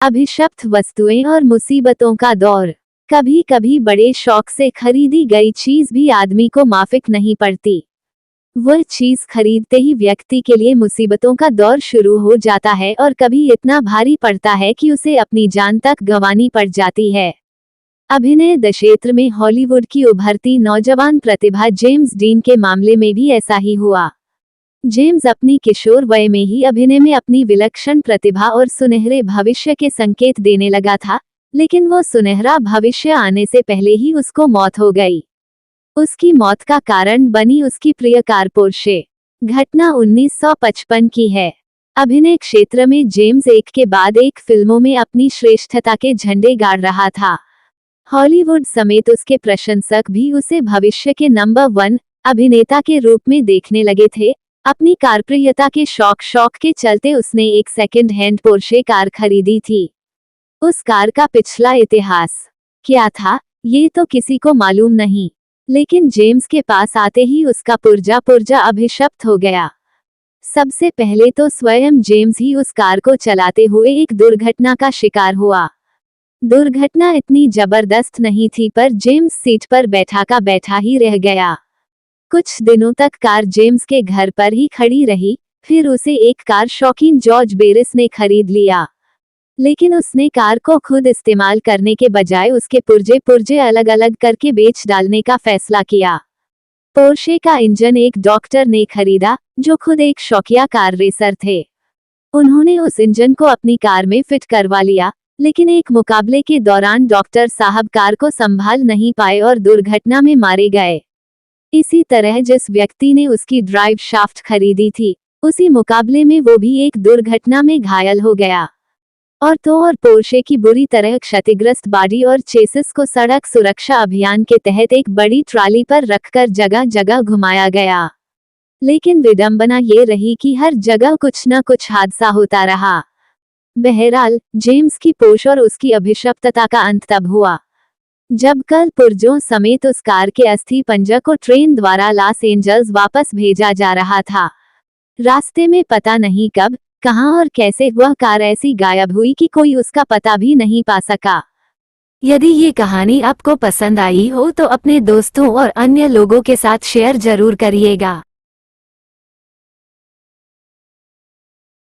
अभिशप्त वस्तुएं और मुसीबतों का दौर। कभी कभी बड़े शौक से खरीदी गई चीज भी आदमी को माफिक नहीं पड़ती। वह चीज खरीदते ही व्यक्ति के लिए मुसीबतों का दौर शुरू हो जाता है और कभी इतना भारी पड़ता है कि उसे अपनी जान तक गंवानी पड़ जाती है। अभिनय क्षेत्र में हॉलीवुड की उभरती नौजवान प्रतिभा जेम्स डीन के मामले में भी ऐसा ही हुआ। जेम्स अपनी किशोर वय में ही अभिनय में अपनी विलक्षण प्रतिभा और सुनहरे भविष्य के संकेत देने लगा था, लेकिन वो सुनहरा भविष्य आने से पहले ही उसको मौत हो गई। उसकी मौत का कारण बनी उसकी प्रिय कार पोर्शे। घटना 1955 की है। अभिनय क्षेत्र में जेम्स एक के बाद एक फिल्मों में अपनी श्रेष्ठता के झंडे गाड़ रहा था। हॉलीवुड समेत उसके प्रशंसक भी उसे भविष्य के नंबर 1 अभिनेता के रूप में देखने लगे थे। अपनी कारप्रियता के शौक के चलते उसने एक सेकंड हैंड पोर्शे कार खरीदी थी। उस कार का पिछला इतिहास क्या था, ये तो किसी को मालूम नहीं, लेकिन जेम्स के पास आते ही उसका पुर्जा अभिशप्त हो गया। सबसे पहले तो स्वयं जेम्स ही उस कार को चलाते हुए एक दुर्घटना का शिकार हुआ। दुर्घटना इतनी जबरदस्त नहीं थी, पर जेम्स सीट पर बैठा का बैठा ही रह गया। कुछ दिनों तक कार जेम्स के घर पर ही खड़ी रही, फिर उसे एक कार शौकीन जॉर्ज बेरिस ने खरीद लिया। लेकिन उसने कार को खुद इस्तेमाल करने के बजाय उसके पुर्जे अलग अलग करके बेच डालने का फैसला किया। पोर्शे का इंजन एक डॉक्टर ने खरीदा, जो खुद एक शौकिया कार रेसर थे। उन्होंने उस इंजन को अपनी कार में फिट करवा लिया, लेकिन एक मुकाबले के दौरान डॉक्टर साहब कार को संभाल नहीं पाए और दुर्घटना में मारे गए। इसी तरह जिस व्यक्ति ने उसकी ड्राइव शाफ्ट खरीदी थी, उसी मुकाबले में वो भी एक दुर्घटना में घायल हो गया। और पोर्शे की बुरी तरह क्षतिग्रस्त बॉडी और चेसिस को सड़क सुरक्षा अभियान के तहत एक बड़ी ट्राली पर रखकर जगह जगह घुमाया गया। लेकिन विडंबना ये रही कि हर जगह कुछ न कुछ हादसा होता रहा। बहरहाल जेम्स की पोश और उसकी अभिशप्तता का अंत तब हुआ जब कल पुर्जों समेत उस कार के अस्थि पंजर को ट्रेन द्वारा लॉस एंजल्स वापस भेजा जा रहा था। रास्ते में पता नहीं कब, कहां और कैसे वह कार ऐसी गायब हुई कि कोई उसका पता भी नहीं पा सका। यदि ये कहानी आपको पसंद आई हो तो अपने दोस्तों और अन्य लोगों के साथ शेयर जरूर करिएगा।